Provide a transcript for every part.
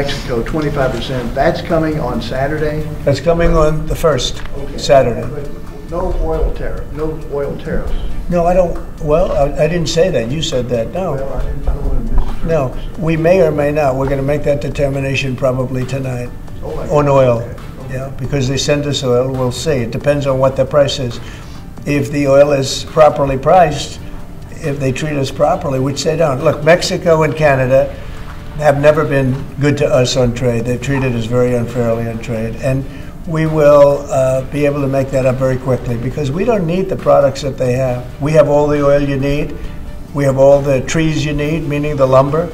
Mexico, 25%. That's coming on Saturday? That's coming on the 1st, okay. Saturday. But no oil tariff, no oil tariffs. No, I don't. Well, I didn't say that. You said that. No. Well, I don't want to miss. No, we may or may not. We're going to make that determination probably tonight on oil. Okay. Yeah, because they send us oil. We'll see. It depends on what the price is. If the oil is properly priced, if they treat us properly, which they don't. Look, Mexico and Canada have never been good to us on trade. They've treated us very unfairly on trade. And we will be able to make that up very quickly because we don't need the products that they have. We have all the oil you need. We have all the trees you need, meaning the lumber.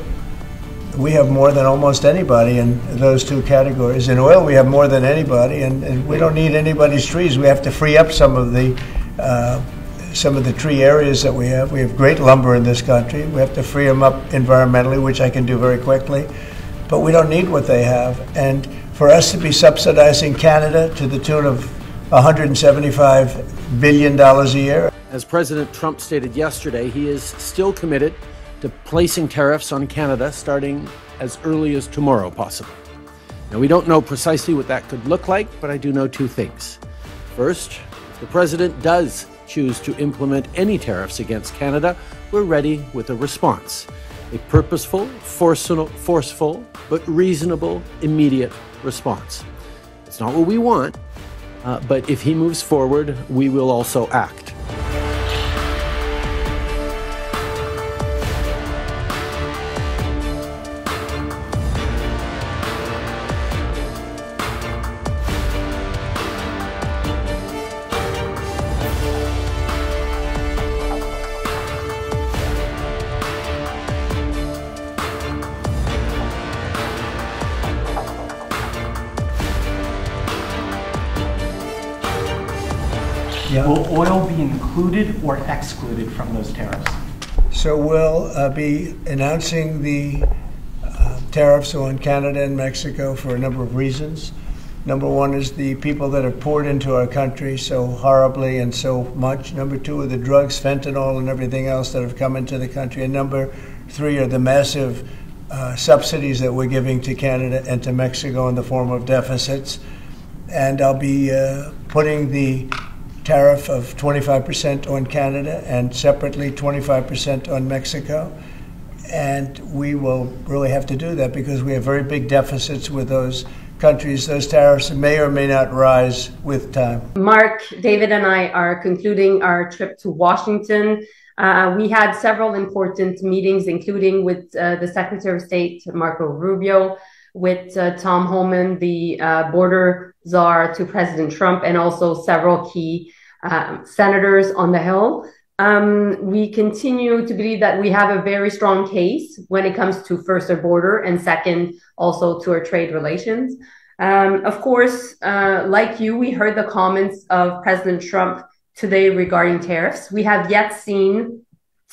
We have more than almost anybody in those two categories. In oil, we have more than anybody, and we don't need anybody's trees. We have to free up some of the tree areas that we have. We have great lumber in this country. We have to free them up environmentally, which I can do very quickly. But we don't need what they have. And for us to be subsidizing Canada to the tune of $175 billion a year. As President Trump stated yesterday, he is still committed to placing tariffs on Canada starting as early as tomorrow, possibly. Now, we don't know precisely what that could look like, but I do know two things. First, if the president does choose to implement any tariffs against Canada, we're ready with a response. A purposeful, forceful, but reasonable, immediate response. It's not what we want, but if he moves forward, we will also act. Yeah. Will oil be included or excluded from those tariffs? So we'll be announcing the tariffs on Canada and Mexico for a number of reasons. Number one is the people that have poured into our country so horribly and so much. Number two are the drugs, fentanyl, and everything else that have come into the country. And number three are the massive subsidies that we're giving to Canada and to Mexico in the form of deficits. And I'll be putting the tariff of 25% on Canada and separately 25% on Mexico. And we will really have to do that because we have very big deficits with those countries. Those tariffs may or may not rise with time. Mark, David and I are concluding our trip to Washington. We had several important meetings, including with the Secretary of State, Marco Rubio, with Tom Homan, the border czar to President Trump, and also several key senators on the Hill. We continue to believe that we have a very strong case when it comes to first, our border, and second, also to our trade relations. Of course, like you, we heard the comments of President Trump today regarding tariffs. We have yet seen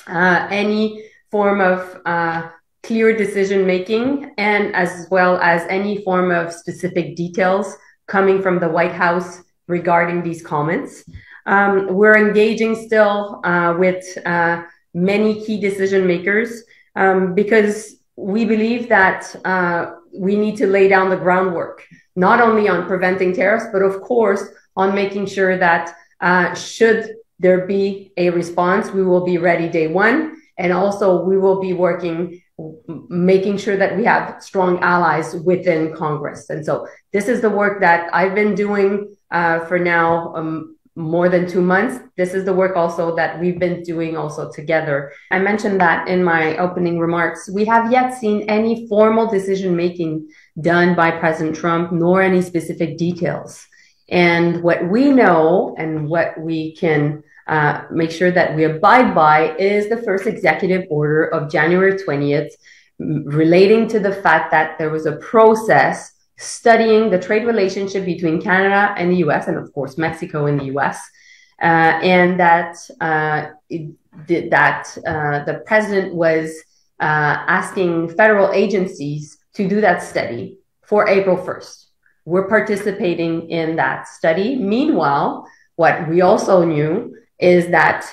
any form of clear decision-making, and as well as any form of specific details coming from the White House regarding these comments. We're engaging still with many key decision makers because we believe that we need to lay down the groundwork, not only on preventing tariffs, but of course on making sure that should there be a response, we will be ready day one. And also we will be working, making sure that we have strong allies within Congress. And so this is the work that I've been doing for now more than 2 months. This is the work also that we've been doing also together. I mentioned that in my opening remarks. We have yet seen any formal decision-making done by President Trump, nor any specific details. And what we know and what we can make sure that we abide by is the first executive order of January 20th, relating to the fact that there was a process studying the trade relationship between Canada and the US, and of course Mexico and the US, and that the president was asking federal agencies to do that study for April 1st. We're participating in that study. Meanwhile, what we also knew is that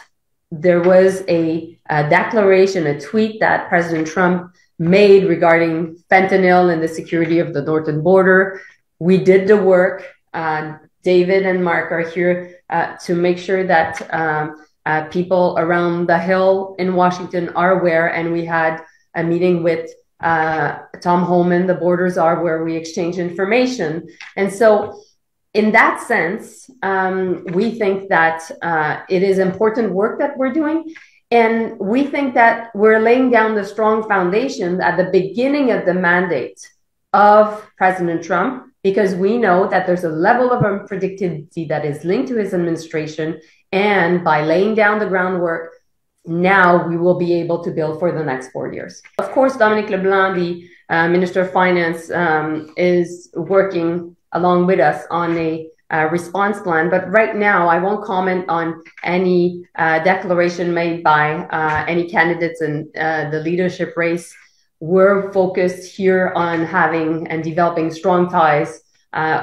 there was a declaration, a tweet that President Trump made regarding fentanyl and the security of the northern border. We did the work. David and Mark are here to make sure that people around the Hill in Washington are aware, and we had a meeting with Tom Homan, the border czar, where we exchange information. And so in that sense, we think that it is important work that we're doing. And we think that we're laying down the strong foundation at the beginning of the mandate of President Trump, because we know that there's a level of unpredictability that is linked to his administration. And by laying down the groundwork, now we will be able to build for the next 4 years. Of course, Dominic LeBlanc, the Minister of Finance, is working along with us on a response plan. But right now, I won't comment on any declaration made by any candidates in the leadership race. We're focused here on having and developing strong ties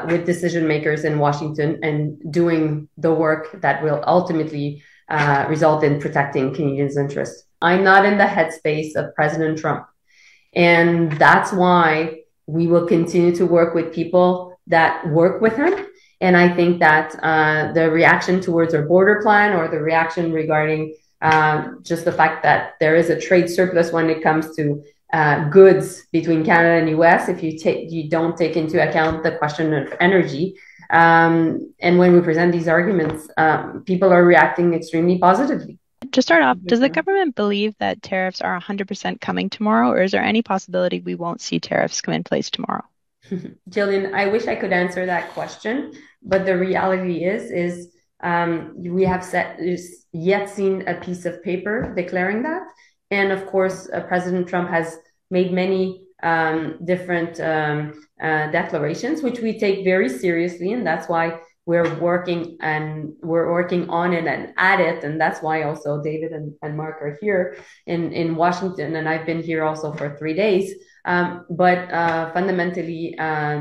with decision makers in Washington and doing the work that will ultimately result in protecting Canadians' interests. I'm not in the headspace of President Trump. And that's why we will continue to work with people that work with him. And I think that the reaction towards our border plan, or the reaction regarding just the fact that there is a trade surplus when it comes to goods between Canada and US, if you don't take into account the question of energy. And when we present these arguments, people are reacting extremely positively. To start off, does the government believe that tariffs are 100% coming tomorrow, or is there any possibility we won't see tariffs come in place tomorrow? Jillian, I wish I could answer that question, but the reality is we have yet seen a piece of paper declaring that. And of course, President Trump has made many different declarations, which we take very seriously. And that's why we're working on it and at it. And that's why also David and Mark are here in Washington. And I've been here also for 3 days. But fundamentally,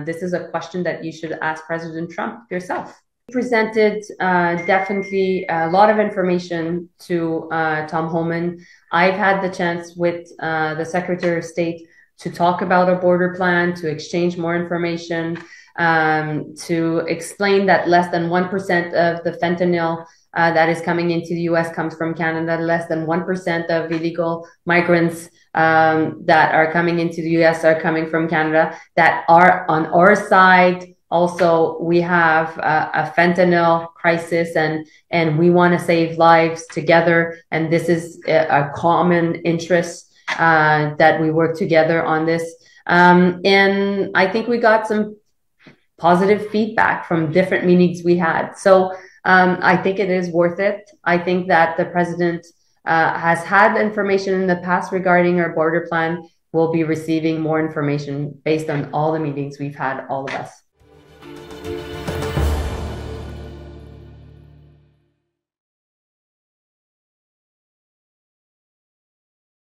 this is a question that you should ask President Trump yourself. He presented definitely a lot of information to Tom Homan. I've had the chance with the Secretary of State to talk about a border plan, to exchange more information, to explain that less than 1% of the fentanyl that is coming into the US comes from Canada, less than 1% of illegal migrants that are coming into the US are coming from Canada, that are on our side. Also, we have a fentanyl crisis, and we want to save lives together. And this is a common interest that we work together on this. And I think we got some positive feedback from different meetings we had. So I think it is worth it. I think that the president has had information in the past regarding our border plan. We'll be receiving more information based on all the meetings we've had, all of us.